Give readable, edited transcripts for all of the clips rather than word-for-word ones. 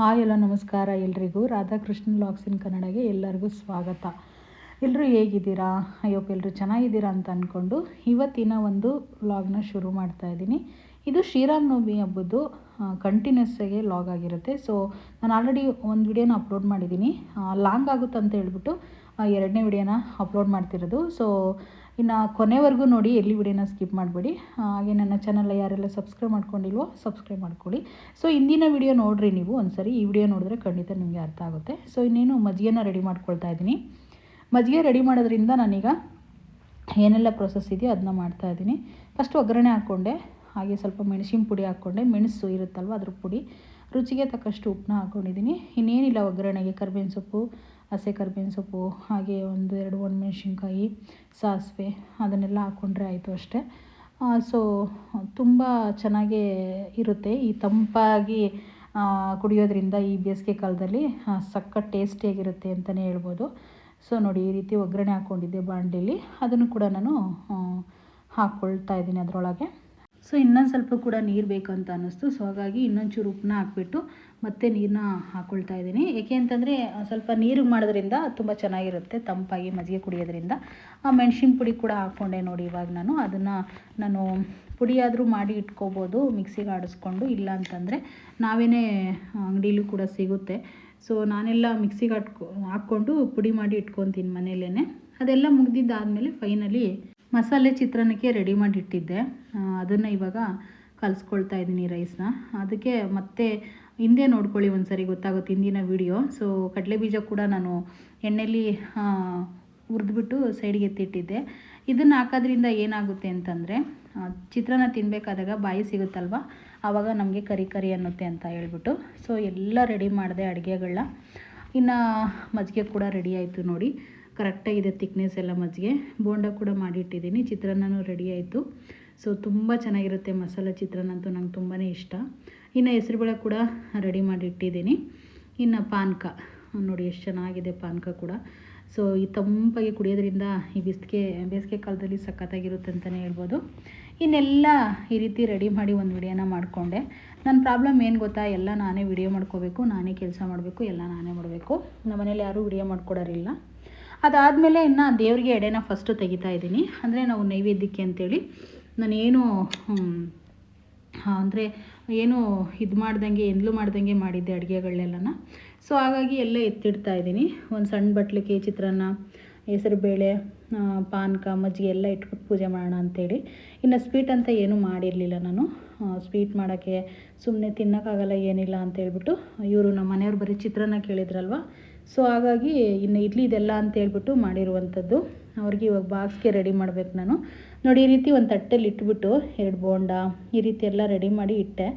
Hi ಎಲ್ಲ ನಮಸ್ಕಾರ ಎಲ್ರಿಗೂ. ರಾಧಾಕೃಷ್ಣ ವ್ಲಾಗ್ಸ್ ಇನ್ ಕನ್ನಡಗೆ ಎಲ್ಲರಿಗೂ ಸ್ವಾಗತ. ಎಲ್ಲರೂ ಹೇಗಿದ್ದೀರಾ? ಅಯ್ಯೋ ಎಲ್ಲರೂ ಚೆನ್ನಾಗಿದ್ದೀರಾ ಅಂತ ಅಂದ್ಕೊಂಡು ಇವತ್ತಿನ ಒಂದು ವ್ಲಾಗ್ನ ಶುರು ಮಾಡ್ತಾ ಇದ್ದೀನಿ. ಇದು ಶ್ರೀರಾಮನವಮಿ ಹಬ್ಬದ್ದು ಕಂಟಿನ್ಯೂಸ್ ಆಗಿ ವ್ಲಾಗ್ ಆಗಿರುತ್ತೆ. ಸೊ ನಾನು ಆಲ್ರೆಡಿ ಒಂದು ವಿಡಿಯೋನ ಅಪ್ಲೋಡ್ ಮಾಡಿದ್ದೀನಿ. ಲಾಂಗ್ ಆಗುತ್ತೆ ಅಂತ ಹೇಳ್ಬಿಟ್ಟು ಎರಡನೇ ವಿಡಿಯೋನ ಅಪ್ಲೋಡ್ ಮಾಡ್ತಿರೋದು. ಸೊ ಇನ್ನು ಕೊನೆವರೆಗೂ ನೋಡಿ, ಎಲ್ಲಿ ವಿಡಿಯೋನ ಸ್ಕಿಪ್ ಮಾಡಬೇಡಿ. ಹಾಗೆ ನನ್ನ ಚಾನಲ್ ಯಾರೆಲ್ಲ ಸಬ್ಸ್ಕ್ರೈಬ್ ಮಾಡ್ಕೊಂಡಿಲ್ವೋ ಸಬ್ಸ್ಕ್ರೈಬ್ ಮಾಡ್ಕೊಳ್ಳಿ. ಸೊ ಇಂದಿನ ವಿಡಿಯೋ ನೋಡಿರಿ ನೀವು ಒಂದ್ಸರಿ. ಈ ವಿಡಿಯೋ ನೋಡಿದ್ರೆ ಖಂಡಿತ ನಿಮಗೆ ಅರ್ಥ ಆಗುತ್ತೆ. ಸೊ ಇನ್ನೇನು ಮಜ್ಜಿಗೆನ ರೆಡಿ ಮಾಡ್ಕೊಳ್ತಾ ಇದ್ದೀನಿ. ಮಜ್ಜಿಗೆ ರೆಡಿ ಮಾಡೋದ್ರಿಂದ ನಾನೀಗ ಏನೆಲ್ಲ ಪ್ರೊಸೆಸ್ ಇದೆಯೋ ಅದನ್ನ ಮಾಡ್ತಾಯಿದ್ದೀನಿ. ಫಸ್ಟ್ ಒಗ್ಗರಣೆ ಹಾಕ್ಕೊಂಡೆ, ಹಾಗೆ ಸ್ವಲ್ಪ ಮೆಣಸಿನ ಪುಡಿ ಹಾಕ್ಕೊಂಡೆ. ಮೆಣಸು ಇರುತ್ತಲ್ವ ಅದ್ರ ಪುಡಿ, ರುಚಿಗೆ ತಕ್ಕಷ್ಟು ಉಪ್ಪನ್ನ ಹಾಕ್ಕೊಂಡಿದ್ದೀನಿ. ಇನ್ನೇನಿಲ್ಲ, ಒಗ್ಗರಣೆಗೆ ಕರ್ಬೇವಿನ ಸೊಪ್ಪು, ಹಸಿ ಕರ್ಬೇವಿನ ಸೊಪ್ಪು, ಹಾಗೆ ಒಂದು 2 ಒಣಮೆಣ್ಸಿನ್ಕಾಯಿ, ಸಾಸಿವೆ, ಅದನ್ನೆಲ್ಲ ಹಾಕ್ಕೊಂಡ್ರೆ ಆಯಿತು ಅಷ್ಟೇ. ಸೊ ತುಂಬ ಚೆನ್ನಾಗೇ ಇರುತ್ತೆ. ಈ ತಂಪಾಗಿ ಕುಡಿಯೋದ್ರಿಂದ ಈ ಬೇಸಿಗೆ ಕಾಲದಲ್ಲಿ ಸಖತ್ ಟೇಸ್ಟಿಯಾಗಿರುತ್ತೆ ಅಂತಲೇ ಹೇಳ್ಬೋದು. ಸೊ ನೋಡಿ, ಈ ರೀತಿ ಒಗ್ಗರಣೆ ಹಾಕ್ಕೊಂಡಿದ್ದೆ ಬಾಣಲೆಯಲ್ಲಿ. ಅದನ್ನು ಕೂಡ ನಾನು ಹಾಕ್ಕೊಳ್ತಾ ಇದ್ದೀನಿ ಅದರೊಳಗೆ. ಸೊ ಇನ್ನೊಂದು ಸ್ವಲ್ಪ ಕೂಡ ನೀರು ಬೇಕು ಅಂತ ಅನ್ನಿಸ್ತು. ಸೊ ಹಾಗಾಗಿ ಇನ್ನೊಂಚೂರು ಉಪ್ಪನ್ನ ಹಾಕ್ಬಿಟ್ಟು ಮತ್ತೆ ನೀರನ್ನ ಹಾಕ್ಕೊಳ್ತಾ ಇದ್ದೀನಿ. ಏಕೆ ಅಂತಂದರೆ ಸ್ವಲ್ಪ ನೀರು ಮಾಡೋದ್ರಿಂದ ತುಂಬ ಚೆನ್ನಾಗಿರುತ್ತೆ ತಂಪಾಗಿ ಮಜ್ಜಿಗೆ ಕುಡಿಯೋದ್ರಿಂದ. ಮೆಣಸಿನ ಪುಡಿ ಕೂಡ ಹಾಕ್ಕೊಂಡೆ ನೋಡಿ. ಇವಾಗ ನಾನು ಪುಡಿಯಾದರೂ ಮಾಡಿ ಇಟ್ಕೋಬೋದು ಮಿಕ್ಸಿಗೆ ಆಡಿಸ್ಕೊಂಡು. ಇಲ್ಲ ಅಂತಂದರೆ ನಾವೇನೇ ಅಂಗಡಿಲೂ ಕೂಡ ಸಿಗುತ್ತೆ. ಸೊ ನಾನೆಲ್ಲ ಮಿಕ್ಸಿಗೆ ಹಾಕ್ಕೊಂಡು ಪುಡಿ ಮಾಡಿ ಇಟ್ಕೊತೀನಿ ಮನೆಯಲ್ಲೇ. ಅದೆಲ್ಲ ಮುಗ್ದಿದ್ದಾದಮೇಲೆ ಫೈನಲಿ ಮಸಾಲೆ ಚಿತ್ರಾನ್ನಕ್ಕೆ ರೆಡಿ ಮಾಡಿ ಇಟ್ಟಿದ್ದೆ. ಅದನ್ನು ಇವಾಗ ಕಲಿಸ್ಕೊಳ್ತಾ ಇದ್ದೀನಿ ರೈಸ್ನ. ಅದಕ್ಕೆ ಮತ್ತೆ ಹಿಂದೆ ನೋಡ್ಕೊಳ್ಳಿ ಒಂದ್ಸರಿ, ಗೊತ್ತಾಗುತ್ತೆ ಹಿಂದಿನ ವಿಡಿಯೋ. ಸೊ ಕಡಲೆ ಬೀಜ ಕೂಡ ನಾನು ಎಣ್ಣೆಯಲ್ಲಿ ಹುರಿದ್ಬಿಟ್ಟು ಸೈಡ್ಗೆ ಎತ್ತಿಟ್ಟಿದ್ದೆ. ಇದನ್ನು ಹಾಕೋದ್ರಿಂದ ಏನಾಗುತ್ತೆ ಅಂತಂದರೆ ಚಿತ್ರಾನ್ನ ತಿನ್ನಬೇಕಾದಾಗ ಬಾಯಿ ಸಿಗುತ್ತಲ್ವ, ಆವಾಗ ನಮಗೆ ಕರಿ ಅನ್ನುತ್ತೆ ಅಂತ ಹೇಳ್ಬಿಟ್ಟು. ಸೊ ಎಲ್ಲ ರೆಡಿ ಮಾಡಿದೆ ಅಡುಗೆಗಳನ್ನ. ಇನ್ನು ಮಜ್ಜಿಗೆ ಕೂಡ ರೆಡಿ ಆಯಿತು ನೋಡಿ. ಕರೆಕ್ಟಾಗಿದೆ ತಿಕ್ನೆಸ್ ಎಲ್ಲ ಮಜ್ಜಿಗೆ. ಬೋಂಡ ಕೂಡ ಮಾಡಿಟ್ಟಿದ್ದೀನಿ. ಚಿತ್ರಾನ್ನನೂ ರೆಡಿ ಆಯಿತು. ಸೊ ತುಂಬ ಚೆನ್ನಾಗಿರುತ್ತೆ ಮಸಾಲೆ ಚಿತ್ರಾನ್ನ ಅಂತೂ ನಂಗೆ ತುಂಬಾ ಇಷ್ಟ. ಇನ್ನು ಹೆಸರುಬೇಳೆ ಕೂಡ ರೆಡಿ ಮಾಡಿ ಇಟ್ಟಿದ್ದೀನಿ. ಇನ್ನು ಪಾನಕ ನೋಡಿ ಎಷ್ಟು ಚೆನ್ನಾಗಿದೆ ಪಾನಕ ಕೂಡ. ಸೊ ಈ ತಂಪಾಗಿ ಕುಡಿಯೋದ್ರಿಂದ ಈ ಬೇಸಿಗೆ ಕಾಲದಲ್ಲಿ ಸಖತ್ತಾಗಿರುತ್ತೆ ಅಂತಲೇ ಹೇಳ್ಬೋದು. ಇನ್ನೆಲ್ಲ ಈ ರೀತಿ ರೆಡಿ ಮಾಡಿ ಒಂದು ವಿಡಿಯೋನ ಮಾಡಿಕೊಂಡೆ. ನನ್ನ ಪ್ರಾಬ್ಲಮ್ ಏನು ಗೊತ್ತಾ, ಎಲ್ಲ ನಾನೇ ವಿಡಿಯೋ ಮಾಡ್ಕೋಬೇಕು, ನಾನೇ ಕೆಲಸ ಮಾಡಬೇಕು, ಎಲ್ಲ ನಾನೇ ಮಾಡಬೇಕು. ನಮ್ಮ ಮನೇಲಿ ಯಾರೂ ವಿಡಿಯೋ ಮಾಡ್ಕೊಡೋರಿಲ್ಲ. ಅದಾದಮೇಲೆ ಇನ್ನು ದೇವರಿಗೆ ಎಡೆನ ಫಸ್ಟು ತೆಗಿತಾ ಇದ್ದೀನಿ. ಅಂದರೆ ನಾವು ನೈವೇದ್ಯಕ್ಕೆ ಅಂತೇಳಿ ನಾನೇನು ಅಂದರೆ ಏನು ಇದು ಮಾಡ್ದಂಗೆ ಎಂದಲೂ ಮಾಡ್ದಂಗೆ ಮಾಡಿದ್ದೆ ಅಡುಗೆಗಳನ್ನೆಲ್ಲನ. ಸೊ ಹಾಗಾಗಿ ಎಲ್ಲ ಎತ್ತಿಡ್ತಾ ಇದ್ದೀನಿ. ಒಂದು ಸಣ್ಣ ಬಟ್ಲಿಗೆ ಚಿತ್ರಾನ್ನ, ಹೆಸರುಬೇಳೆ, ಪಾನಕ, ಮಜ್ಜಿಗೆ ಎಲ್ಲ ಇಟ್ಬಿಟ್ಟು ಪೂಜೆ ಮಾಡೋಣ ಅಂಥೇಳಿ. ಇನ್ನು ಸ್ವೀಟ್ ಅಂತ ಏನೂ ಮಾಡಿರಲಿಲ್ಲ ನಾನು. ಸ್ವೀಟ್ ಮಾಡೋಕ್ಕೆ ಸುಮ್ಮನೆ ತಿನ್ನೋಕ್ಕಾಗಲ್ಲ ಏನಿಲ್ಲ ಅಂತೇಳ್ಬಿಟ್ಟು ಇವರು ನಮ್ಮ ಮನೆಯವ್ರು ಬರೀ ಚಿತ್ರಾನ್ನ ಕೇಳಿದ್ರಲ್ವ. ಸೊ ಹಾಗಾಗಿ ಇನ್ನು ಇಡ್ಲಿ ಇದೆಲ್ಲ ಅಂತೇಳ್ಬಿಟ್ಟು ಮಾಡಿರುವಂಥದ್ದು. ಅವ್ರಿಗೆ ಇವಾಗ ಬಾಕ್ಸ್ಗೆ ರೆಡಿ ಮಾಡಬೇಕು ನಾನು. ನೋಡಿ, ಈ ರೀತಿ ಒಂದು ತಟ್ಟೆಲಿ ಇಟ್ಬಿಟ್ಟು 2 ಬೋಂಡ ಈ ರೀತಿ ಎಲ್ಲ ರೆಡಿ ಮಾಡಿ ಇಟ್ಟೆ.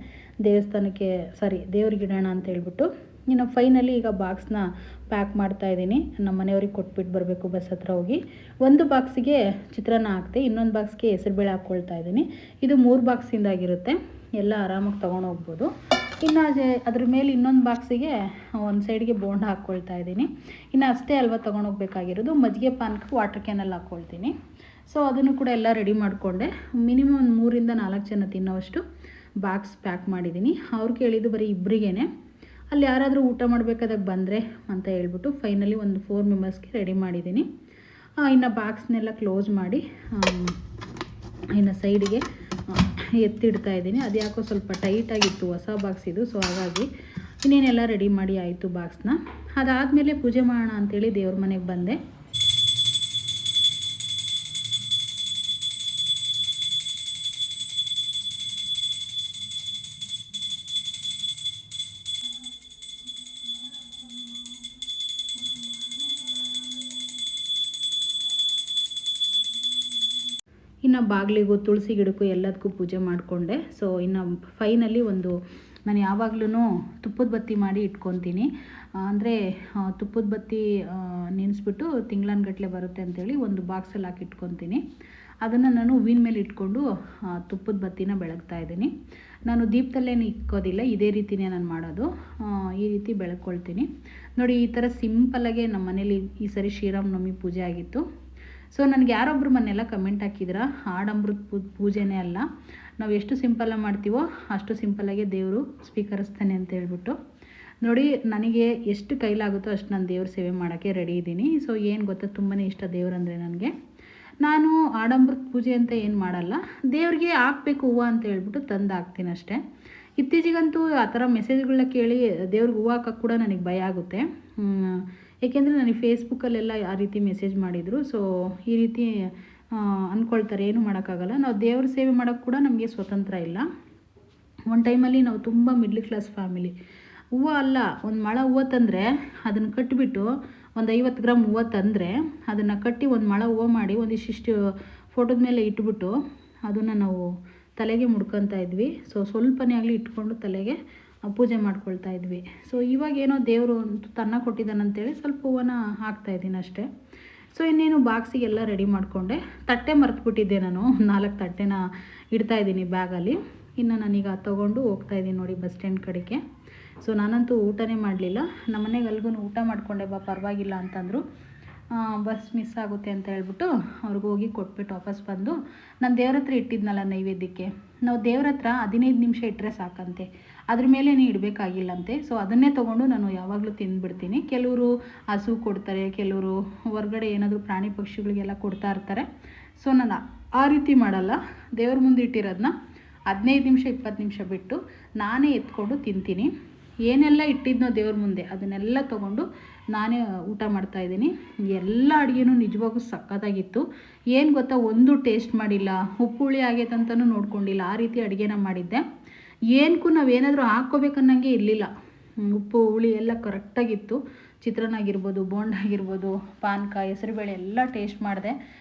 ದೇವ್ರಿಗೆ ಇಡೋಣ ಅಂತ ಹೇಳ್ಬಿಟ್ಟು. ಇನ್ನು ಫೈನಲಿ ಈಗ ಬಾಕ್ಸ್ನ ಪ್ಯಾಕ್ ಮಾಡ್ತಾಯಿದ್ದೀನಿ. ನಮ್ಮ ಮನೆಯವ್ರಿಗೆ ಕೊಟ್ಬಿಟ್ಟು ಬರಬೇಕು ಬಸ್ ಹತ್ರ ಹೋಗಿ. ಒಂದು ಬಾಕ್ಸಿಗೆ ಚಿತ್ರಾನ್ನ ಹಾಕ್ತೆ, ಇನ್ನೊಂದು ಬಾಕ್ಸ್ಗೆ ಹೆಸರುಬೇಳೆ ಹಾಕ್ಕೊಳ್ತಾ ಇದ್ದೀನಿ. ಇದು 3 ಬಾಕ್ಸಿಂದಾಗಿರುತ್ತೆ, ಎಲ್ಲ ಆರಾಮಾಗಿ ತೊಗೊಂಡು ಹೋಗ್ಬೋದು. ಇನ್ನು ಅದ್ರ ಮೇಲೆ ಇನ್ನೊಂದು ಬಾಕ್ಸಿಗೆ ಒಂದು ಸೈಡ್ಗೆ ಬೋಂಡ ಹಾಕ್ಕೊಳ್ತಾ ಇದ್ದೀನಿ. ಇನ್ನು ಅಷ್ಟೇ ಅಲ್ವಾ ತೊಗೊಂಡೋಗ್ಬೇಕಾಗಿರೋದು. ಮಜ್ಜಿಗೆ ಪಾನಕ ವಾಟರ್ ಕ್ಯಾನಲ್ಲಿ ಹಾಕ್ಕೊಳ್ತೀನಿ. ಸೊ ಅದನ್ನು ಕೂಡ ಎಲ್ಲ ರೆಡಿ ಮಾಡಿಕೊಂಡೆ. ಮಿನಿಮಮ್ ಒಂದು 3 ರಿಂದ 4 ಜನ ತಿನ್ನೋವಷ್ಟು ಬಾಕ್ಸ್ ಪ್ಯಾಕ್ ಮಾಡಿದ್ದೀನಿ. ಅವ್ರು ಕೇಳಿದ್ದು ಬರೀ ಇಬ್ಬರಿಗೇ. ಅಲ್ಲಿ ಯಾರಾದರೂ ಊಟ ಮಾಡಬೇಕಾದಾಗ ಬಂದರೆ ಅಂತ ಹೇಳ್ಬಿಟ್ಟು ಫೈನಲಿ ಒಂದು 4 ಮೆಂಬರ್ಸ್ಗೆ ರೆಡಿ ಮಾಡಿದ್ದೀನಿ. ಇನ್ನು ಬಾಕ್ಸ್ನೆಲ್ಲ ಕ್ಲೋಸ್ ಮಾಡಿ ಇನ್ನು ಸೈಡಿಗೆ ಎತ್ತಿಡ್ತಾ ಇದ್ದೀನಿ. ಅದು ಯಾಕೋ ಸ್ವಲ್ಪ ಟೈಟಾಗಿತ್ತು, ಹೊಸ ಬಾಕ್ಸ್ ಇದು. ಸೊ ಹಾಗಾಗಿ ಇನ್ನೇನೆಲ್ಲ ರೆಡಿ ಮಾಡಿ ಆಯಿತು ಬಾಕ್ಸ್ನ. ಅದಾದಮೇಲೆ ಪೂಜೆ ಮಾಡೋಣ ಅಂಥೇಳಿ ದೇವ್ರ ಮನೆಗೆ ಬಂದೆ. ಇನ್ನು ಬಾಗಿಲಿಗೂ ತುಳಸಿ ಗಿಡಕ್ಕೂ ಎಲ್ಲದಕ್ಕೂ ಪೂಜೆ ಮಾಡಿಕೊಂಡೆ. ಸೊ ಇನ್ನು ಫೈನಲಿ ನಾನು ಯಾವಾಗಲೂ ತುಪ್ಪದ ಬತ್ತಿ ಮಾಡಿ ಇಟ್ಕೊತೀನಿ. ಅಂದರೆ ತುಪ್ಪದ ಬತ್ತಿ ನೆನೆಸ್ಬಿಟ್ಟು ತಿಂಗಳನ್ಗಟ್ಟಲೆ ಬರುತ್ತೆ ಅಂಥೇಳಿ ಒಂದು ಬಾಕ್ಸಲ್ಲಿ ಹಾಕಿ ಇಟ್ಕೊತೀನಿ. ಅದನ್ನು ನಾನು ಹೂವಿನ ಮೇಲೆ ಇಟ್ಕೊಂಡು ತುಪ್ಪದ ಬತ್ತಿನ ಬೆಳಗ್ತಾ ಇದ್ದೀನಿ. ನಾನು ದೀಪದಲ್ಲೇನು ಇಕ್ಕೋದಿಲ್ಲ, ಇದೇ ರೀತಿಯೇ ನಾನು ಮಾಡೋದು. ಈ ರೀತಿ ಬೆಳಗ್ಕೊಳ್ತೀನಿ ನೋಡಿ. ಈ ಥರ ಸಿಂಪಲ್ಲಾಗೆ ನಮ್ಮ ಮನೇಲಿ ಈ ಸರಿ ಶ್ರೀರಾಮನವಮಿ ಪೂಜೆ ಆಗಿತ್ತು. ಸೊ ನನಗೆ ಯಾರೊಬ್ಬರು ಮೊನ್ನೆಲ್ಲ ಕಮೆಂಟ್ ಹಾಕಿದ್ರ, ಆಡಂಬರದ ಪೂಜೆನೇ ಅಲ್ಲ, ನಾವು ಎಷ್ಟು ಸಿಂಪಲ್ಲಾಗಿ ಮಾಡ್ತೀವೋ ಅಷ್ಟು ಸಿಂಪಲ್ಲಾಗಿ ದೇವರು ಸ್ವೀಕರಿಸ್ತಾನೆ ಅಂತ ಹೇಳ್ಬಿಟ್ಟು. ನೋಡಿ ನನಗೆ ಎಷ್ಟು ಕೈಲಾಗುತ್ತೋ ಅಷ್ಟು ನಾನು ದೇವ್ರ ಸೇವೆ ಮಾಡೋಕ್ಕೆ ರೆಡಿ ಇದ್ದೀನಿ. ಸೊ ಏನು ಗೊತ್ತಾ, ತುಂಬಾ ಇಷ್ಟ ದೇವರಂದರೆ ನನಗೆ. ನಾನು ಆಡಂಬರದ ಪೂಜೆ ಅಂತ ಏನು ಮಾಡಲ್ಲ, ದೇವ್ರಿಗೆ ಹಾಕ್ಬೇಕು ಹೂವು ಅಂತ ಹೇಳ್ಬಿಟ್ಟು ತಂದು ಹಾಕ್ತೀನಿ ಅಷ್ಟೇ. ಇತ್ತೀಚೆಗಂತೂ ಆ ಥರ ಮೆಸೇಜ್ಗಳನ್ನ ಕೇಳಿ ದೇವ್ರಿಗೆ ಹೂವು ಹಾಕೋಕ್ಕೆ ಕೂಡ ನನಗೆ ಭಯ ಆಗುತ್ತೆ. ಏಕೆಂದರೆ ನನಗೆ ಫೇಸ್ಬುಕ್ಕಲ್ಲೆಲ್ಲ ಆ ರೀತಿ ಮೆಸೇಜ್ ಮಾಡಿದರು. ಸೊ ಈ ರೀತಿ ಅಂದ್ಕೊಳ್ತಾರೆ, ಏನು ಮಾಡೋಕ್ಕಾಗಲ್ಲ. ನಾವು ದೇವ್ರ ಸೇವೆ ಮಾಡೋಕ್ಕೆ ಕೂಡ ನಮಗೆ ಸ್ವತಂತ್ರ ಇಲ್ಲ. ಒಂದು ಟೈಮಲ್ಲಿ ನಾವು ತುಂಬ ಮಿಡ್ಲ್ ಕ್ಲಾಸ್ ಫ್ಯಾಮಿಲಿ. ಹೂವು ಅಲ್ಲ, ಒಂದು ಮೊಳ ಹೂವು ತಂದರೆ ಅದನ್ನು ಕಟ್ಟಿಬಿಟ್ಟು ಒಂದು 50 ಗ್ರಾಮ್ ಹೂವು ತಂದರೆ ಅದನ್ನು ಕಟ್ಟಿ ಒಂದು ಮೊಳ ಹೂವು ಮಾಡಿ ಒಂದಿಷ್ಟು ಫೋಟೋದ ಮೇಲೆ ಇಟ್ಬಿಟ್ಟು ಅದನ್ನು ನಾವು ತಲೆಗೆ ಮುಡ್ಕೊತಾ ಇದ್ವಿ. ಸೊ ಸ್ವಲ್ಪನೇ ಆಗಲಿ ಇಟ್ಕೊಂಡು ತಲೆಗೆ ಪೂಜೆ ಮಾಡ್ಕೊಳ್ತಾ ಇದ್ವಿ. ಸೊ ಇವಾಗೇನೋ ದೇವರು ತನ್ನ ಕೊಟ್ಟಿದ್ದಾನಂತೇಳಿ ಸ್ವಲ್ಪ ಹೂವನ್ನ ಹಾಕ್ತಾಯಿದ್ದೀನಿ ಅಷ್ಟೇ. ಸೊ ಇನ್ನೇನು ಬಾಕ್ಸಿಗೆಲ್ಲ ರೆಡಿ ಮಾಡಿಕೊಂಡೆ. ತಟ್ಟೆ ಮರೆತುಬಿಟ್ಟಿದ್ದೆ ನಾನು, 4 ತಟ್ಟೆನ ಇಡ್ತಾಯಿದ್ದೀನಿ ಬ್ಯಾಗಲ್ಲಿ. ಇನ್ನು ನಾನೀಗ ತೊಗೊಂಡು ಹೋಗ್ತಾಯಿದ್ದೀನಿ ನೋಡಿ ಬಸ್ ಸ್ಟ್ಯಾಂಡ್ ಕಡೆಗೆ. ಸೊ ನಾನಂತೂ ಊಟನೇ ಮಾಡಲಿಲ್ಲ. ನಮ್ಮ ಮನೆಗೆ ಅಲ್ಗೂ ಊಟ ಮಾಡಿಕೊಂಡೆ ಬಾ ಪರವಾಗಿಲ್ಲ ಅಂತಂದರು. ಬಸ್ ಮಿಸ್ ಆಗುತ್ತೆ ಅಂತ ಹೇಳ್ಬಿಟ್ಟು ಅವ್ರಿಗೆ ಹೋಗಿ ಕೊಟ್ಬಿಟ್ಟು ವಾಪಸ್ ಬಂದು ನಾನು ದೇವ್ರ ಹತ್ರ ಇಟ್ಟಿದ್ನಲ್ಲ ನೈವೇದ್ಯಕ್ಕೆ, ನಾವು ದೇವ್ರ ಹತ್ರ 15 ನಿಮಿಷ ಇಟ್ಟರೆ ಸಾಕಂತೆ, ಅದ್ರ ಮೇಲೆ ಇಡಬೇಕಾಗಿಲ್ಲಂತೆ. ಸೊ ಅದನ್ನೇ ತೊಗೊಂಡು ನಾನು ಯಾವಾಗಲೂ ತಿಂದುಬಿಡ್ತೀನಿ. ಕೆಲವರು ಹಸು ಕೊಡ್ತಾರೆ, ಕೆಲವರು ಹೊರಗಡೆ ಏನಾದರೂ ಪ್ರಾಣಿ ಪಕ್ಷಿಗಳಿಗೆಲ್ಲ ಕೊಡ್ತಾ ಇರ್ತಾರೆ. ಸೊ ನಾನು ಆ ರೀತಿ ಮಾಡಲ್ಲ. ದೇವ್ರ ಮುಂದೆ ಇಟ್ಟಿರೋದನ್ನ 15 ನಿಮಿಷ 20 ನಿಮಿಷ ಬಿಟ್ಟು ನಾನೇ ಎತ್ಕೊಂಡು ತಿಂತೀನಿ. ಏನೆಲ್ಲ ಇಟ್ಟಿದ್ನೋ ದೇವ್ರ ಮುಂದೆ ಅದನ್ನೆಲ್ಲ ತೊಗೊಂಡು ನಾನೇ ಊಟ ಮಾಡ್ತಾಯಿದ್ದೀನಿ. ಎಲ್ಲ ಅಡುಗೆನೂ ನಿಜವಾಗೂ ಸಕ್ಕತ್ತಾಗಿತ್ತು. ಏನು ಗೊತ್ತಾ, ಒಂದು ಟೇಸ್ಟ್ ಮಾಡಿಲ್ಲ, ಉಪ್ಪು ಹುಳಿ ಆಗೈತೆ ಅಂತಲೂ ನೋಡ್ಕೊಂಡಿಲ್ಲ, ಆ ರೀತಿ ಅಡುಗೆನ ಮಾಡಿದ್ದೆ. ಏನಕ್ಕೂ ನಾವೇನಾದರೂ ಹಾಕ್ಕೋಬೇಕನ್ನಂಗೆ ಇರಲಿಲ್ಲ. ಉಪ್ಪು ಹುಳಿ ಎಲ್ಲ ಕರೆಕ್ಟಾಗಿತ್ತು. ಚಿತ್ರಾನ್ನ ಆಗಿರ್ಬೋದು, ಬೋಂಡ ಆಗಿರ್ಬೋದು, ಪಾನಕ, ಹೆಸರುಬೇಳೆ ಎಲ್ಲ ಟೇಸ್ಟ್ ಮಾಡಿದೆ.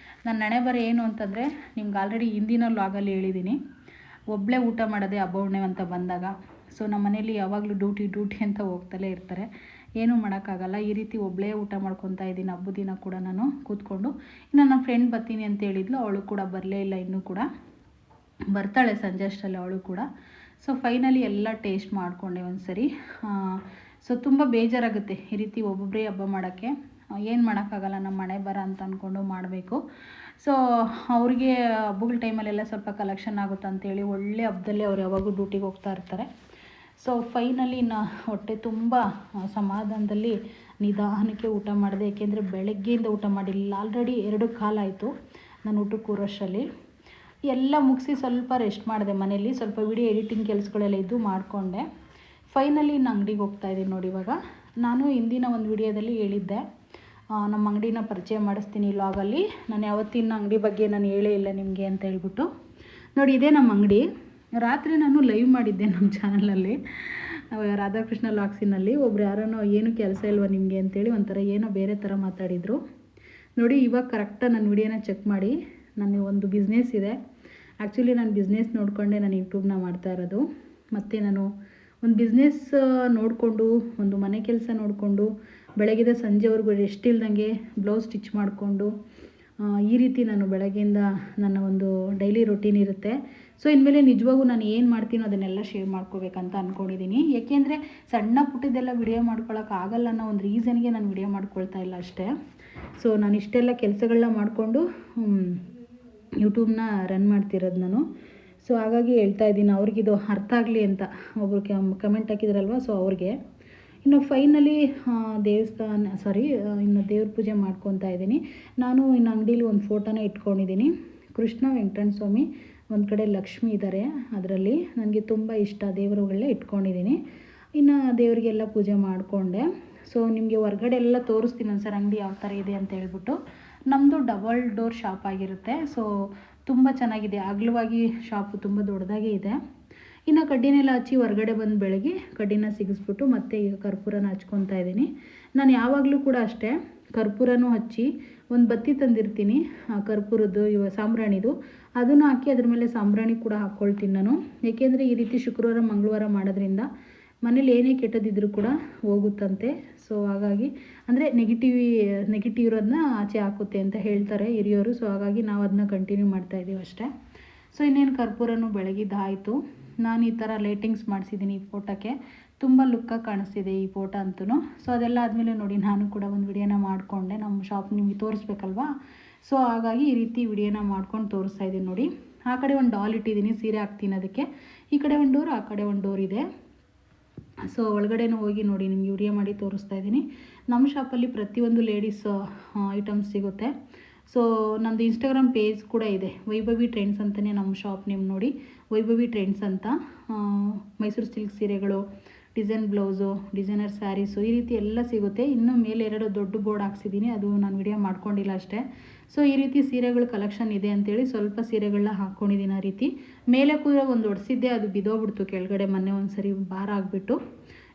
ನನ್ನ ಹಣೆ ಬರ ಏನು ಅಂತಂದರೆ, ನಿಮ್ಗೆ ಆಲ್ರೆಡಿ ಹಿಂದಿನ ವ್ಲಾಗಲ್ಲಿ ಹೇಳಿದ್ದೀನಿ, ಒಬ್ಬಳೇ ಊಟ ಮಾಡೋದೇ ಹಬ್ಬ ಹುಣ್ಣಿಮೆ ಅಂತ ಬಂದಾಗ. ಸೊ ನಮ್ಮ ಮನೇಲಿ ಯಾವಾಗಲೂ ಡ್ಯೂಟಿ ಅಂತ ಹೋಗ್ತಲೇ ಇರ್ತಾರೆ, ಏನೂ ಮಾಡೋಕ್ಕಾಗಲ್ಲ. ಈ ರೀತಿ ಒಬ್ಬಳೇ ಊಟ ಮಾಡ್ಕೊತಾ ಇದ್ದೀನಿ ಹಬ್ಬದ ದಿನ ಕೂಡ ನಾನು ಕೂತ್ಕೊಂಡು. ಇನ್ನು ನನ್ನ ಫ್ರೆಂಡ್ ಬರ್ತೀನಿ ಅಂತ ಹೇಳಿದ್ಲು, ಅವಳು ಕೂಡ ಬರಲೇ ಇಲ್ಲ, ಇನ್ನೂ ಕೂಡ ಬರ್ತಾಳೆ ಸಂಜೆ ಅಷ್ಟರಲ್ಲಿ ಅವಳು ಕೂಡ. ಸೊ ಫೈನಲಿ ಎಲ್ಲ ಟೇಸ್ಟ್ ಮಾಡಿಕೊಂಡೆ ಒಂದು ಸರಿ. ಸೊ ತುಂಬ ಬೇಜಾರಾಗುತ್ತೆ ಈ ರೀತಿ ಒಬ್ಬೊಬ್ಬರೇ ಹಬ್ಬ ಮಾಡೋಕ್ಕೆ. ಏನು ಮಾಡೋಕ್ಕಾಗಲ್ಲ, ನಮ್ಮ ಮನೆ ಬರ ಅಂತ ಅಂದ್ಕೊಂಡು ಮಾಡಬೇಕು. ಸೊ ಅವ್ರಿಗೆ ಹಬ್ಬಗಳ ಟೈಮಲ್ಲೆಲ್ಲ ಸ್ವಲ್ಪ ಕಲೆಕ್ಷನ್ ಆಗುತ್ತೆ ಅಂತೇಳಿ ಒಳ್ಳೆ ಹಬ್ಬದಲ್ಲೇ ಅವ್ರು ಯಾವಾಗೂ ಡ್ಯೂಟಿಗೆ ಹೋಗ್ತಾ ಇರ್ತಾರೆ. ಸೊ ಫೈನಲಿ ಹೊಟ್ಟೆ ತುಂಬ ಸಮಾಧಾನದಲ್ಲಿ ನಿಧಾನಕ್ಕೆ ಊಟ ಮಾಡಿದೆ. ಏಕೆಂದರೆ ಬೆಳಗ್ಗೆಯಿಂದ ಊಟ ಮಾಡಿಲ್ಲ, ಆಲ್ರೆಡಿ 2 ಕಾಲಾಯಿತು ನಾನು ಊಟಕ್ಕೆ ಕೂರೋಷ್ಟರಲ್ಲಿ. ಎಲ್ಲ ಮುಗಿಸಿ ಸ್ವಲ್ಪ ರೆಸ್ಟ್ ಮಾಡಿದೆ ಮನೇಲಿ, ಸ್ವಲ್ಪ ವಿಡಿಯೋ ಎಡಿಟಿಂಗ್ ಕೆಲಸಗಳೆಲ್ಲ ಇದ್ದು ಮಾಡಿಕೊಂಡೆ. ಫೈನಲಿ ನಾನು ಅಂಗಡಿಗೆ ಹೋಗ್ತಾಯಿದ್ದೀನಿ ನೋಡಿ. ಇವಾಗ ನಾನು ಹಿಂದಿನ ಒಂದು ವಿಡಿಯೋದಲ್ಲಿ ಹೇಳಿದ್ದೆ, ನಮ್ಮ ಅಂಗಡಿನ ಪರಿಚಯ ಮಾಡಿಸ್ತೀನಿ ವ್ಲಾಗಲ್ಲಿ. ನಾನು ಯಾವತ್ತಿನ ಅಂಗಡಿ ಬಗ್ಗೆ ನಾನು ಹೇಳೇ ಇಲ್ಲ ನಿಮಗೆ ಅಂತ ಹೇಳ್ಬಿಟ್ಟು. ನೋಡಿ, ಇದೇ ನಮ್ಮ ಅಂಗಡಿ. ರಾತ್ರಿ ನಾನು ಲೈವ್ ಮಾಡಿದ್ದೆ ನಮ್ಮ ಚಾನಲಲ್ಲಿ, ರಾಧಾಕೃಷ್ಣ ವ್ಲಾಗ್ಸಿನಲ್ಲಿ. ಒಬ್ರು ಯಾರೋ ಏನು ಕೆಲಸ ಇಲ್ವಾ ನಿಮಗೆ ಅಂತೇಳಿ ಒಂಥರ ಏನೋ ಬೇರೆ ಥರ ಮಾತಾಡಿದರು ನೋಡಿ. ಇವಾಗ ಕರೆಕ್ಟಾಗಿ ನನ್ನ ವಿಡಿಯೋನ ಚೆಕ್ ಮಾಡಿ. ನನ್ನ ಒಂದು ಬಿಸ್ನೆಸ್ ಇದೆ. ಆ್ಯಕ್ಚುಲಿ ನಾನು ಬಿಸ್ನೆಸ್ ನೋಡಿಕೊಂಡೆ ನಾನು ಯೂಟ್ಯೂಬ್ನ ಮಾಡ್ತಾ ಇರೋದು. ಮತ್ತು ನಾನು ಒಂದು ಬಿಸ್ನೆಸ್ ನೋಡಿಕೊಂಡು, ಒಂದು ಮನೆ ಕೆಲಸ ನೋಡಿಕೊಂಡು, ಬೆಳಗ್ಗೆದ ಸಂಜೆವರೆಗೂ ರೆಸ್ಟ್ ಇಲ್ದಂಗೆ ಬ್ಲೌಸ್ ಸ್ಟಿಚ್ ಮಾಡಿಕೊಂಡು, ಈ ರೀತಿ ನಾನು ಬೆಳಗ್ಗೆಯಿಂದ ನನ್ನ ಒಂದು ಡೈಲಿ ರೊಟೀನ್ ಇರುತ್ತೆ. ಸೊ ಇನ್ಮೇಲೆ ನಿಜವಾಗೂ ನಾನು ಏನು ಮಾಡ್ತೀನೋ ಅದನ್ನೆಲ್ಲ ಶೇರ್ ಮಾಡ್ಕೋಬೇಕಂತ ಅಂದ್ಕೊಂಡಿದ್ದೀನಿ. ಏಕೆಂದರೆ ಸಣ್ಣ ಪುಟ್ಟದೆಲ್ಲ ವಿಡಿಯೋ ಮಾಡ್ಕೊಳ್ಳೋಕ್ಕಾಗಲ್ಲ ಅನ್ನೋ ಒಂದು ರೀಸನ್ಗೆ ನಾನು ವಿಡಿಯೋ ಮಾಡ್ಕೊಳ್ತಾ ಇಲ್ಲ ಅಷ್ಟೇ. ಸೊ ನಾನು ಇಷ್ಟೆಲ್ಲ ಕೆಲಸಗಳನ್ನ ಮಾಡಿಕೊಂಡು ಯೂಟ್ಯೂಬ್ನ ರನ್ ಮಾಡ್ತಿರೋದು ನಾನು. ಸೊ ಹಾಗಾಗಿ ಹೇಳ್ತಾ ಇದ್ದೀನಿ, ಅವ್ರಿಗಿದು ಅರ್ಥ ಆಗಲಿ ಅಂತ ಒಬ್ಬರು ಕಮೆಂಟ್ ಹಾಕಿದ್ರಲ್ವ, ಸೊ ಅವ್ರಿಗೆ. ಇನ್ನು ಫೈನಲಿ ಇನ್ನು ದೇವ್ರ ಪೂಜೆ ಮಾಡ್ಕೊತಾ ಇದ್ದೀನಿ. ನಾನು ಇನ್ನು ಅಂಗಡೀಲಿ ಒಂದು ಫೋಟೋನ ಇಟ್ಕೊಂಡಿದ್ದೀನಿ. ಕೃಷ್ಣ ವೆಂಕಟರಮಣ ಸ್ವಾಮಿ, ಒಂದು ಕಡೆ ಲಕ್ಷ್ಮಿ ಇದ್ದಾರೆ. ಅದರಲ್ಲಿ ನನಗೆ ತುಂಬ ಇಷ್ಟ ದೇವರುಗಳನ್ನೇ ಇಟ್ಕೊಂಡಿದ್ದೀನಿ. ಇನ್ನು ದೇವರಿಗೆಲ್ಲ ಪೂಜೆ ಮಾಡಿಕೊಂಡೆ. ಸೊ ನಿಮಗೆ ಹೊರ್ಗಡೆ ಎಲ್ಲ ತೋರಿಸ್ತೀನಿ ಒಂದ್ಸರಿ ಅಂಗಡಿ ಯಾವ ಥರ ಇದೆ ಅಂತ ಹೇಳ್ಬಿಟ್ಟು. ನಮ್ಮದು ಡಬಲ್ ಡೋರ್ ಶಾಪ್ ಆಗಿರುತ್ತೆ. ಸೊ ತುಂಬ ಚೆನ್ನಾಗಿದೆ, ಅಗಲವಾಗಿ ಶಾಪು ತುಂಬ ದೊಡ್ಡದಾಗೇ ಇದೆ. ಇನ್ನು ಕಡ್ಡಿನೆಲ್ಲ ಹಚ್ಚಿ ಹೊರಗಡೆ ಬಂದು ಬೆಳಗ್ಗೆ ಕಡ್ಡಿನ ಸಿಗಿಸ್ಬಿಟ್ಟು ಮತ್ತೆ ಈಗ ಕರ್ಪೂರನ ಹಚ್ಕೊತಾ ಇದ್ದೀನಿ. ನಾನು ಯಾವಾಗಲೂ ಕೂಡ ಅಷ್ಟೇ, ಕರ್ಪೂರನೂ ಹಚ್ಚಿ ಒಂದು ಬತ್ತಿ ತಂದಿರ್ತೀನಿ ಕರ್ಪೂರದ್ದು, ಸಾಂಬ್ರಾಣಿದು, ಅದನ್ನು ಹಾಕಿ ಅದ್ರ ಮೇಲೆ ಸಾಂಬ್ರಾಣಿ ಕೂಡ ಹಾಕ್ಕೊಳ್ತೀನಿ ನಾನು. ಏಕೆಂದರೆ ಈ ರೀತಿ ಶುಕ್ರವಾರ ಮಂಗಳವಾರ ಮಾಡೋದ್ರಿಂದ ಮನೇಲಿ ಏನೇ ಕೆಟ್ಟದಿದ್ದರೂ ಕೂಡ ಹೋಗುತ್ತಂತೆ. ಸೊ ಹಾಗಾಗಿ ಅಂದರೆ ನೆಗೆಟಿವ್ ಇರೋದನ್ನ ಆಚೆ ಹಾಕುತ್ತೆ ಅಂತ ಹೇಳ್ತಾರೆ ಹಿರಿಯೋರು. ಸೊ ಹಾಗಾಗಿ ನಾವು ಅದನ್ನ ಕಂಟಿನ್ಯೂ ಮಾಡ್ತಾಯಿದ್ದೀವಿ ಅಷ್ಟೇ. ಸೊ ಇನ್ನೇನು ಕರ್ಪೂರನೂ ಬೆಳಗಿದ್ದಾಯಿತು. ನಾನು ಈ ಥರ ಲೈಟಿಂಗ್ಸ್ ಮಾಡಿಸಿದ್ದೀನಿ ಈ ಫೋಟೋಕ್ಕೆ, ತುಂಬ ಲುಕ್ಕಾಗಿ ಕಾಣಿಸ್ತಿದೆ ಈ ಫೋಟೋ ಅಂತೂ. ಸೊ ಅದೆಲ್ಲ ಆದಮೇಲೆ ನೋಡಿ ನಾನು ಕೂಡ ಒಂದು ವಿಡಿಯೋನ ಮಾಡಿಕೊಂಡೆ, ನಮ್ಮ ಶಾಪ್ ನಿಮಗೆ ತೋರಿಸ್ಬೇಕಲ್ವಾ. ಸೊ ಹಾಗಾಗಿ ಈ ರೀತಿ ವಿಡಿಯೋನ ಮಾಡ್ಕೊಂಡು ತೋರಿಸ್ತಾ ಇದ್ದೀನಿ ನೋಡಿ. ಆ ಕಡೆ ಒಂದು ಡಾಲ್ ಇಟ್ಟಿದ್ದೀನಿ, ಸೀರೆ ಹಾಕ್ತೀನಿ ಅದಕ್ಕೆ. ಈ ಕಡೆ ಒಂದು ಡೋರ್, ಆ ಕಡೆ ಒಂದು ಡೋರ್ ಇದೆ. ಸೊ ಒಳಗಡೆನೂ ಹೋಗಿ ನೋಡಿ ನಿಮಗೆ ವಿಡಿಯೋ ಮಾಡಿ ತೋರಿಸ್ತಾ ಇದ್ದೀನಿ. ನಮ್ಮ ಶಾಪಲ್ಲಿ ಪ್ರತಿಯೊಂದು ಲೇಡೀಸ್ ಐಟಮ್ಸ್ ಸಿಗುತ್ತೆ. ಸೊ ನಮ್ಮದು ಇನ್ಸ್ಟಾಗ್ರಾಮ್ ಪೇಜ್ ಕೂಡ ಇದೆ, ವೈಭವಿ ಟ್ರೆಂಡ್ಸ್ ಅಂತಲೇ ನಮ್ಮ ಶಾಪ್ ನೇಮ್ ನೋಡಿ, ವೈಭವಿ ಟ್ರೆಂಡ್ಸ್ ಅಂತ. ಮೈಸೂರು ಸಿಲ್ಕ್ ಸೀರೆಗಳು, ಡಿಸೈನ್ ಬ್ಲೌಸು, ಡಿಸೈನರ್ ಸ್ಯಾರೀಸು, ಈ ರೀತಿ ಎಲ್ಲ ಸಿಗುತ್ತೆ. ಇನ್ನು ಮೇಲೆ 2 ದೊಡ್ಡ ಬೋರ್ಡ್ ಹಾಕ್ಸಿದ್ದೀನಿ, ಅದು ನಾನು ವಿಡಿಯೋ ಮಾಡ್ಕೊಂಡಿಲ್ಲ ಅಷ್ಟೇ. ಸೊ ಈ ರೀತಿ ಸೀರೆಗಳು ಕಲೆಕ್ಷನ್ ಇದೆ ಅಂತೇಳಿ ಸ್ವಲ್ಪ ಸೀರೆಗಳನ್ನ ಹಾಕ್ಕೊಂಡಿದ್ದೀನಿ. ಆ ರೀತಿ ಮೇಲೆ ಕೂಡ ಒಂದು ಒಡಿಸಿದ್ದೆ, ಅದು ಬಿದ್ದೋಗ್ಬಿಡ್ತು ಕೆಳಗಡೆ ಮೊನ್ನೆ ಒಂದು ಸರಿ ಭಾರ ಆಗಿಬಿಟ್ಟು.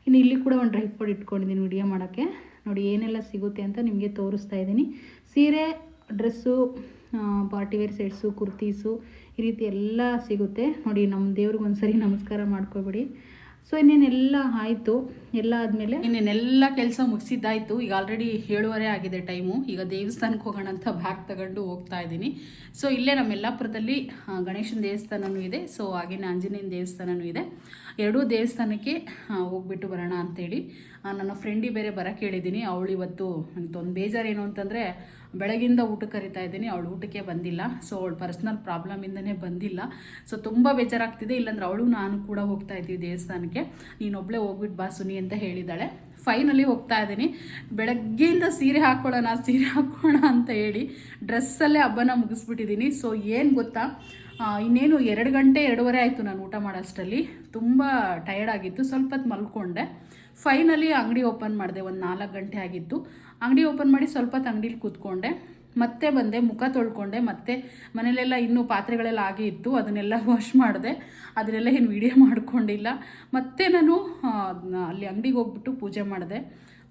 ಇನ್ನು ಇಲ್ಲಿ ಕೂಡ ಒಂದು ಡ್ರೈ ಫ್ರೂಟ್ ಇಟ್ಕೊಂಡಿದ್ದೀನಿ ವಿಡಿಯೋ ಮಾಡೋಕ್ಕೆ. ನೋಡಿ ಏನೆಲ್ಲ ಸಿಗುತ್ತೆ ಅಂತ ನಿಮಗೆ ತೋರಿಸ್ತಾ ಇದ್ದೀನಿ. ಸೀರೆ, ಡ್ರೆಸ್ಸು, ಪಾರ್ಟಿವೇರ್ ಸೆಟ್ಸು, ಕುರ್ತೀಸು, ಈ ರೀತಿ ಎಲ್ಲ ಸಿಗುತ್ತೆ. ನೋಡಿ ನಮ್ಮ ದೇವ್ರಿಗೆ ಒಂದು ಸರಿ ನಮಸ್ಕಾರ ಮಾಡ್ಕೊಬಿಡಿ. ಸೊ ಇನ್ನೇನೆಲ್ಲ ಆಯಿತು, ಎಲ್ಲ ಆದಮೇಲೆ ಇನ್ನೇನೆಲ್ಲ ಕೆಲಸ ಮುಗಿಸಿದ್ದಾಯಿತು. ಈಗ ಆಲ್ರೆಡಿ 7:30 ಆಗಿದೆ ಟೈಮು. ಈಗ ದೇವಸ್ಥಾನಕ್ಕೆ ಹೋಗೋಣ ಅಂತ ಬ್ಯಾಗ್ ತಗೊಂಡು ಹೋಗ್ತಾ ಇದ್ದೀನಿ. ಸೊ ಇಲ್ಲೇ ನಮ್ಮ ಯಲ್ಲಾಪುರದಲ್ಲಿ ಗಣೇಶನ ದೇವಸ್ಥಾನವೂ ಇದೆ, ಸೊ ಹಾಗೆಯೇ ಆಂಜನೇಯನ ದೇವಸ್ಥಾನವೂ ಇದೆ. ಎರಡೂ ದೇವಸ್ಥಾನಕ್ಕೆ ಹೋಗ್ಬಿಟ್ಟು ಬರೋಣ ಅಂಥೇಳಿ ನನ್ನ ಫ್ರೆಂಡಿಗೆ ಬೇರೆ ಬರೋಕ್ಕೆ ಹೇಳಿದ್ದೀನಿ. ಅವಳು ಇವತ್ತು ನನಗೆ ಒಂದು ಬೇಜಾರೇನು ಅಂತಂದರೆ, ಬೆಳಗಿಂದ ಊಟಕ್ಕೆ ಕರಿತಾ ಇದ್ದೀನಿ, ಅವಳು ಊಟಕ್ಕೆ ಬಂದಿಲ್ಲ. ಸೊ ಅವಳು ಪರ್ಸ್ನಲ್ ಪ್ರಾಬ್ಲಮಿಂದನೇ ಬಂದಿಲ್ಲ. ಸೊ ತುಂಬ ಬೇಜಾರಾಗ್ತಿದೆ. ಇಲ್ಲಾಂದ್ರೆ ಅವಳು ನಾನು ಕೂಡ ಹೋಗ್ತಾ ಇದ್ದೀವಿ ದೇವಸ್ಥಾನಕ್ಕೆ, ನೀನೊಬ್ಬಳೇ ಹೋಗ್ಬಿಟ್ಟು ಬಾ ಸುನಿ ಅಂತ ಹೇಳಿದ್ದಾಳೆ. ಫೈನಲಿ ಹೋಗ್ತಾ ಇದ್ದೀನಿ. ಬೆಳಗ್ಗೆಯಿಂದ ಸೀರೆ ಹಾಕ್ಕೊಳ್ಳೋಣ ಅಂತ ಹೇಳಿ ಡ್ರೆಸ್ಸಲ್ಲೇ ಹಬ್ಬನ ಮುಗಿಸ್ಬಿಟ್ಟಿದ್ದೀನಿ. ಸೊ ಏನು ಗೊತ್ತಾ, ಇನ್ನೇನು 2 ಗಂಟೆ 2:30 ಆಯಿತು ನಾನು ಊಟ ಮಾಡೋಷ್ಟರಲ್ಲಿ. ತುಂಬ ಟಯರ್ಡ್ ಆಗಿತ್ತು, ಸ್ವಲ್ಪ ಹೊತ್ತು ಮಲ್ಕೊಂಡೆ. ಫೈನಲಿ ಅಂಗಡಿ ಓಪನ್ ಮಾಡಿದೆ, ಒಂದು 4 ಗಂಟೆ ಆಗಿತ್ತು. ಅಂಗಡಿ ಓಪನ್ ಮಾಡಿ ಸ್ವಲ್ಪ ಹೊತ್ತು ಅಂಗಡೀಲಿ ಕೂತ್ಕೊಂಡೆ, ಮತ್ತೆ ಬಂದೆ, ಮುಖ ತೊಳ್ಕೊಂಡೆ. ಮತ್ತೆ ಮನೇಲೆಲ್ಲ ಇನ್ನೂ ಪಾತ್ರೆಗಳೆಲ್ಲ ಆಗೇ ಇತ್ತು, ಅದನ್ನೆಲ್ಲ ವಾಶ್ ಮಾಡಿದೆ. ಅದನ್ನೆಲ್ಲ ಏನು ವಿಡಿಯೋ ಮಾಡ್ಕೊಂಡಿಲ್ಲ. ಮತ್ತೆ ನಾನು ಅಲ್ಲಿ ಅಂಗಡಿಗೆ ಹೋಗ್ಬಿಟ್ಟು ಪೂಜೆ ಮಾಡಿದೆ,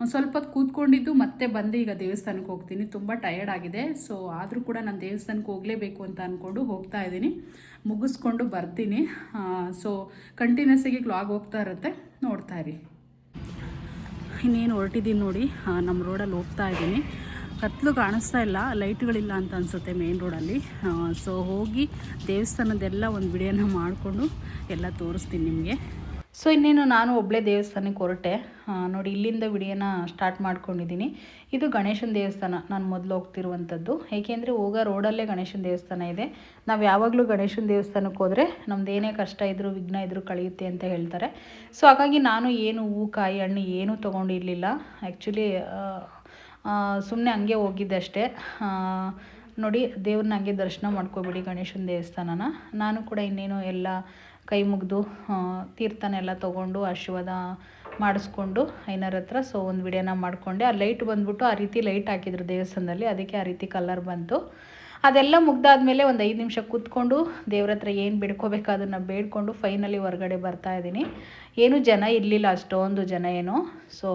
ಒಂದು ಸ್ವಲ್ಪ ಹೊತ್ತು ಕೂತ್ಕೊಂಡಿದ್ದು ಮತ್ತೆ ಬಂದು ಈಗ ದೇವಸ್ಥಾನಕ್ಕೆ ಹೋಗ್ತೀನಿ. ತುಂಬ ಟಯರ್ಡ್ ಆಗಿದೆ. ಸೊ ಆದರೂ ಕೂಡ ನಾನು ದೇವಸ್ಥಾನಕ್ಕೆ ಹೋಗಲೇಬೇಕು ಅಂತ ಅಂದ್ಕೊಂಡು ಹೋಗ್ತಾ ಇದ್ದೀನಿ. ಮುಗಿಸ್ಕೊಂಡು ಬರ್ತೀನಿ. ಸೊ ಕಂಟಿನ್ಯೂಸಾಗಿ ವ್ಲಾಗ್ ಹೋಗ್ತಾ ಇರುತ್ತೆ, ನೋಡ್ತಾ ಇರಿ. ಇನ್ನೇನು ಹೊರಟಿದ್ದೀನಿ ನೋಡಿ, ನಮ್ಮ ರೋಡಲ್ಲಿ ಹೋಗ್ತಾ ಇದ್ದೀನಿ. ಕತ್ಲು ಕಾಣಿಸ್ತಾ ಇಲ್ಲ, ಲೈಟ್ಗಳಿಲ್ಲ ಅಂತ ಅನಿಸುತ್ತೆ ಮೇನ್ ರೋಡಲ್ಲಿ. ಸೊ ಹೋಗಿ ದೇವಸ್ಥಾನದೆಲ್ಲ ಒಂದು ವಿಡಿಯೋನ ಮಾಡಿಕೊಂಡು ಎಲ್ಲ ತೋರಿಸ್ತೀನಿ ನಿಮಗೆ. ಸೊ ಇನ್ನೇನು ನಾನು ಒಬ್ಬಳೇ ದೇವಸ್ಥಾನಕ್ಕೆ ಹೊರಟೆ. ನೋಡಿ ಇಲ್ಲಿಂದ ವಿಡಿಯೋನ ಸ್ಟಾರ್ಟ್ ಮಾಡ್ಕೊಂಡಿದ್ದೀನಿ. ಇದು ಗಣೇಶನ ದೇವಸ್ಥಾನ, ನಾನು ಮೊದಲು ಹೋಗ್ತಿರುವಂಥದ್ದು. ಏಕೆಂದರೆ ಹೋಗೋ ರೋಡಲ್ಲೇ ಗಣೇಶನ ದೇವಸ್ಥಾನ ಇದೆ. ನಾವು ಯಾವಾಗಲೂ ಗಣೇಶನ ದೇವಸ್ಥಾನಕ್ಕೆ ಹೋದರೆ ನಮ್ದು ಏನೇ ಕಷ್ಟ ಇದ್ದರೂ ವಿಘ್ನ ಇದ್ದರೂ ಕಳೆಯುತ್ತೆ ಅಂತ ಹೇಳ್ತಾರೆ. ಸೊ ಹಾಗಾಗಿ ನಾನು ಏನು ಹೂ, ಕಾಯಿ, ಹಣ್ಣು ಏನೂ ತೊಗೊಂಡಿರಲಿಲ್ಲ. ಆ್ಯಕ್ಚುಲಿ ಸುಮ್ಮನೆ ಹಂಗೆ ಹೋಗಿದ್ದೆ ಅಷ್ಟೇ. ನೋಡಿ ದೇವ್ರನ್ನ ಹಂಗೆ ದರ್ಶನ ಮಾಡ್ಕೊಬಿಡಿ ಗಣೇಶನ ದೇವಸ್ಥಾನನ. ನಾನು ಕೂಡ ಇನ್ನೇನು ಎಲ್ಲ ಕೈ ಮುಗಿದು ತೀರ್ಥನೆಲ್ಲ ತೊಗೊಂಡು ಆಶೀರ್ವಾದ ಮಾಡಿಸ್ಕೊಂಡು ಐನರ ಹತ್ರ. ಸೊ ಒಂದು ವಿಡಿಯೋನ ಮಾಡಿಕೊಂಡೆ. ಆ ಲೈಟ್ ಬಂದ್ಬಿಟ್ಟು ಆ ರೀತಿ ಲೈಟ್ ಹಾಕಿದ್ರು ದೇವಸ್ಥಾನದಲ್ಲಿ, ಅದಕ್ಕೆ ಆ ರೀತಿ ಕಲರ್ ಬಂತು. ಅದೆಲ್ಲ ಮುಗ್ದಾದ್ಮೇಲೆ ಒಂದು 5 ನಿಮಿಷ ಕೂತ್ಕೊಂಡು ದೇವ್ರ ಹತ್ರ ಏನು ಬೇಡ್ಕೋಬೇಕು ಅದನ್ನು ಬೇಡ್ಕೊಂಡು ಫೈನಲಿ ಹೊರಗಡೆ ಬರ್ತಾಯಿದ್ದೀನಿ. ಏನೂ ಜನ ಇರಲಿಲ್ಲ, ಅಷ್ಟೊಂದು ಜನ ಏನು. ಸೊ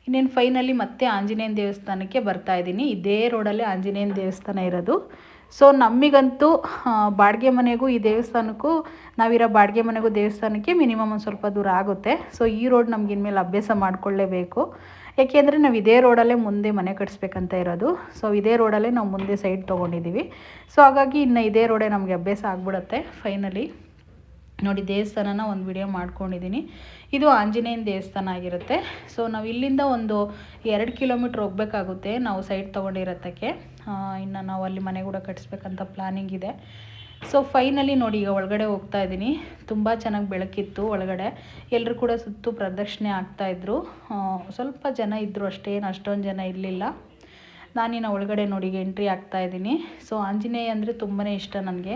ಇನ್ನೇನು ಫೈನಲಿ ಮತ್ತೆ ಆಂಜನೇಯನ ದೇವಸ್ಥಾನಕ್ಕೆ ಬರ್ತಾಯಿದ್ದೀನಿ. ಇದೇ ರೋಡಲ್ಲಿ ಆಂಜನೇಯನ ದೇವಸ್ಥಾನ ಇರೋದು. ಸೊ ನಮಗಂತೂ ಬಾಡಿಗೆ ಮನೆಗೂ ಈ ದೇವಸ್ಥಾನಕ್ಕೂ, ನಾವಿರೋ ಬಾಡಿಗೆ ಮನೆಗೂ ದೇವಸ್ಥಾನಕ್ಕೆ ಮಿನಿಮಮ್ ಒಂದು ಸ್ವಲ್ಪ ದೂರ ಆಗುತ್ತೆ. ಸೊ ಈ ರೋಡ್ ನಮ್ಗೆ ಇನ್ಮೇಲೆ ಅಭ್ಯಾಸ ಮಾಡಿಕೊಳ್ಳೇಬೇಕು. ಏಕೆಂದರೆ ನಾವು ಇದೇ ರೋಡಲ್ಲೇ ಮುಂದೆ ಮನೆ ಕಟ್ಟಿಸ್ಬೇಕಂತ ಇರೋದು. ಸೊ ಇದೇ ರೋಡಲ್ಲೇ ನಾವು ಮುಂದೆ ಸೈಡ್ ತೊಗೊಂಡಿದ್ದೀವಿ. ಸೊ ಹಾಗಾಗಿ ಇನ್ನು ಇದೇ ರೋಡೇ ನಮಗೆ ಅಭ್ಯಾಸ ಆಗಿಬಿಡುತ್ತೆ. ಫೈನಲಿ ನೋಡಿ ದೇವಸ್ಥಾನನ ಒಂದು ವಿಡಿಯೋ ಮಾಡ್ಕೊಂಡಿದ್ದೀನಿ. ಇದು ಆಂಜನೇಯನ ದೇವಸ್ಥಾನ ಆಗಿರುತ್ತೆ. ಸೊ ನಾವು ಇಲ್ಲಿಂದ ಒಂದು 2 ಕಿಲೋಮೀಟ್ರ್ ಹೋಗಬೇಕಾಗುತ್ತೆ ನಾವು ಸೈಡ್ ತೊಗೊಂಡಿರೋದಕ್ಕೆ. ಇನ್ನು ನಾವು ಅಲ್ಲಿ ಮನೆ ಕೂಡ ಕಟ್ಟಿಸ್ಬೇಕಂತ ಪ್ಲಾನಿಂಗ್ ಇದೆ. ಸೊ ಫೈನಲಿ ನೋಡಿ ಈಗ ಒಳಗಡೆ ಹೋಗ್ತಾ ಇದ್ದೀನಿ. ತುಂಬ ಚೆನ್ನಾಗಿ ಬೆಳಕಿತ್ತು ಒಳಗಡೆ. ಎಲ್ಲರೂ ಕೂಡ ಸುತ್ತು ಪ್ರದಕ್ಷಿಣೆ ಆಗ್ತಾಯಿದ್ರು. ಸ್ವಲ್ಪ ಜನ ಇದ್ದರು ಅಷ್ಟೇನು, ಅಷ್ಟೊಂದು ಜನ ಇರಲಿಲ್ಲ. ನಾನಿನ್ನು ಒಳಗಡೆ ನೋಡಿ ಎಂಟ್ರಿ ಆಗ್ತಾಯಿದ್ದೀನಿ. ಸೊ ಆಂಜನೇಯ ಅಂದರೆ ತುಂಬಾ ಇಷ್ಟ ನನಗೆ.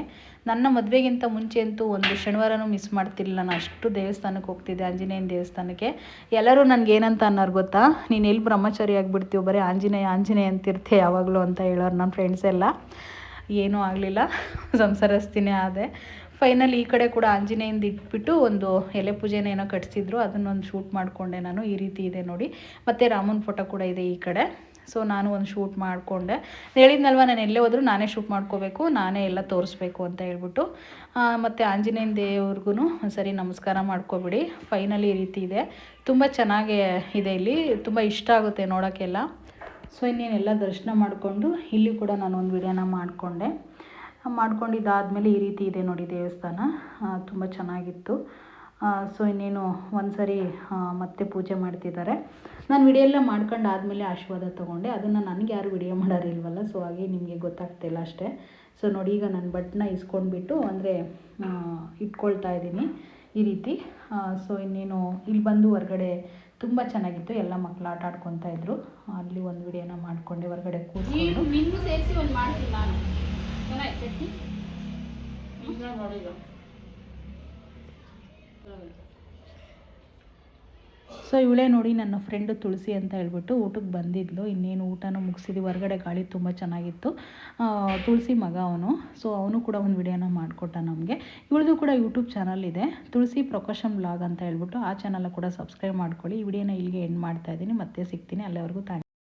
ನನ್ನ ಮದುವೆಗಿಂತ ಮುಂಚೆ ಅಂತೂ ಒಂದು ಶನಿವಾರನೂ ಮಿಸ್ ಮಾಡ್ತಿರ್ಲಿಲ್ಲ. ನಾನು ಅಷ್ಟು ದೇವಸ್ಥಾನಕ್ಕೆ ಹೋಗ್ತಿದ್ದೆ, ಆಂಜನೇಯನ ದೇವಸ್ಥಾನಕ್ಕೆ. ಎಲ್ಲರೂ ನನಗೆ ಏನಂತ ಅನ್ನೋರು ಗೊತ್ತಾ, ನೀನು ಎಲ್ಲಿ ಬ್ರಹ್ಮಚಾರಿ ಆಗಿಬಿಡ್ತೀವಿ, ಬರೀ ಆಂಜನೇಯ ಅಂತಿರ್ತೀಯ ಯಾವಾಗಲೂ ಅಂತ ಹೇಳೋರು ನನ್ನ ಫ್ರೆಂಡ್ಸ್ ಎಲ್ಲ. ಏನೂ ಆಗಲಿಲ್ಲ, ಸಂಸಾರಸ್ಥಿನೇ ಆದೆ. ಫೈನಲ್ ಈ ಕಡೆ ಕೂಡ ಆಂಜನೇಯಂದು ಇಟ್ಬಿಟ್ಟು ಒಂದು ಎಲೆ ಪೂಜೆನ ಏನೋ ಕಟ್ಸಿದ್ರು, ಅದನ್ನೊಂದು ಶೂಟ್ ಮಾಡಿಕೊಂಡೆ ನಾನು. ಈ ರೀತಿ ಇದೆ ನೋಡಿ. ಮತ್ತು ರಾಮನ ಫೋಟೋ ಕೂಡ ಇದೆ ಈ ಕಡೆ. ಸೊ ನಾನು ಒಂದು ಶೂಟ್ ಮಾಡಿಕೊಂಡೆ. ಹೇಳಿದ್ನಲ್ವ, ನಾನು ಎಲ್ಲೇ ಹೋದರೂ ನಾನೇ ಶೂಟ್ ಮಾಡ್ಕೋಬೇಕು, ನಾನೇ ಎಲ್ಲ ತೋರಿಸ್ಬೇಕು ಅಂತ ಹೇಳ್ಬಿಟ್ಟು. ಮತ್ತು ಆಂಜನೇಯನ ದೇವ್ರಿಗೂ ಒಂದು ಸರಿ ನಮಸ್ಕಾರ ಮಾಡ್ಕೊಬಿಡಿ. ಫೈನಲಿ ಈ ರೀತಿ ಇದೆ, ತುಂಬ ಚೆನ್ನಾಗೇ ಇದೆ. ಇಲ್ಲಿ ತುಂಬ ಇಷ್ಟ ಆಗುತ್ತೆ ನೋಡೋಕ್ಕೆಲ್ಲ. ಸೊ ಇನ್ನೇನೆಲ್ಲ ದರ್ಶನ ಮಾಡಿಕೊಂಡು ಇಲ್ಲಿ ಕೂಡ ನಾನು ಒಂದು ವಿಡಿಯೋನ ಮಾಡ್ಕೊಂಡಿದ್ದಾದಮೇಲೆ ಈ ರೀತಿ ಇದೆ ನೋಡಿ ದೇವಸ್ಥಾನ. ತುಂಬ ಚೆನ್ನಾಗಿತ್ತು. ಸೊ ಇನ್ನೇನು ಒಂದು ಸರಿ ಮತ್ತೆ ಪೂಜೆ ಮಾಡ್ತಿದ್ದಾರೆ. ನಾನು ವಿಡಿಯೋ ಎಲ್ಲ ಮಾಡ್ಕೊಂಡು ಆದಮೇಲೆ ಆಶೀರ್ವಾದ ತೊಗೊಂಡೆ. ಅದನ್ನು ನನಗೆ ಯಾರು ವಿಡಿಯೋ ಮಾಡೋರಿಲ್ವಲ್ಲ, ಸೊ ಹಾಗೆ ನಿಮಗೆ ಗೊತ್ತಾಗ್ತಿಲ್ಲ ಅಷ್ಟೇ. ಸೊ ನೋಡಿ ಈಗ ನಾನು ಬಟ್ಟನ್ನ ಇಸ್ಕೊಂಡ್ಬಿಟ್ಟು ಅಂದರೆ ಇಟ್ಕೊಳ್ತಾ ಇದ್ದೀನಿ. ಈ ರೀತಿ. ಸೊ ಇನ್ನೇನು ಇಲ್ಲಿ ಬಂದು ಹೊರಗಡೆ ತುಂಬ ಚೆನ್ನಾಗಿತ್ತು, ಎಲ್ಲ ಮಕ್ಕಳು ಆಟ ಆಡ್ಕೊತಾ ಇದ್ರು. ಅಲ್ಲಿ ಒಂದು ವಿಡಿಯೋನ ಮಾಡಿಕೊಂಡೆ ಹೊರಗಡೆ ಕೂತ್ಕೊಂಡು. ಮಿನ್ನು ಸೇರಿಸಿ ಒಂದು ಮಾಡ್ತೀನಿ ನಾನು. ಚೆನ್ನಾಗಿ ಸೊ ಇವಳೇ ನೋಡಿ ನನ್ನ ಫ್ರೆಂಡು ತುಳಸಿ ಅಂತ ಹೇಳ್ಬಿಟ್ಟು ಊಟಕ್ಕೆ ಬಂದಿದ್ಲು. ಇನ್ನೇನು ಊಟನೂ ಮುಗಿಸಿದ್ವಿ, ಹೊರಗಡೆ ಗಾಳಿ ತುಂಬ ಚೆನ್ನಾಗಿತ್ತು. ತುಳಸಿ ಮಗ ಅವನು, ಸೊ ಅವನು ಕೂಡ ಒಂದು ವಿಡಿಯೋನ ಮಾಡಿಕೊಟ್ಟ ನಮಗೆ. ಇವಳದು ಕೂಡ ಯೂಟ್ಯೂಬ್ ಚಾನಲ್ ಇದೆ, ತುಳಸಿ ಪ್ರಕಾಶಂ ವ್ಲಾಗ್ ಅಂತ ಹೇಳ್ಬಿಟ್ಟು. ಆ ಚಾನಲ್ ಕೂಡ ಸಬ್ಸ್ಕ್ರೈಬ್ ಮಾಡ್ಕೊಳ್ಳಿ. ಈ ವಿಡಿಯೋನ ಇಲ್ಲಿಗೆ ಎಂಡ್ ಮಾಡ್ತಾ ಇದ್ದೀನಿ, ಮತ್ತೆ ಸಿಗ್ತೀನಿ. ಅಲ್ಲಿವರೆಗೂ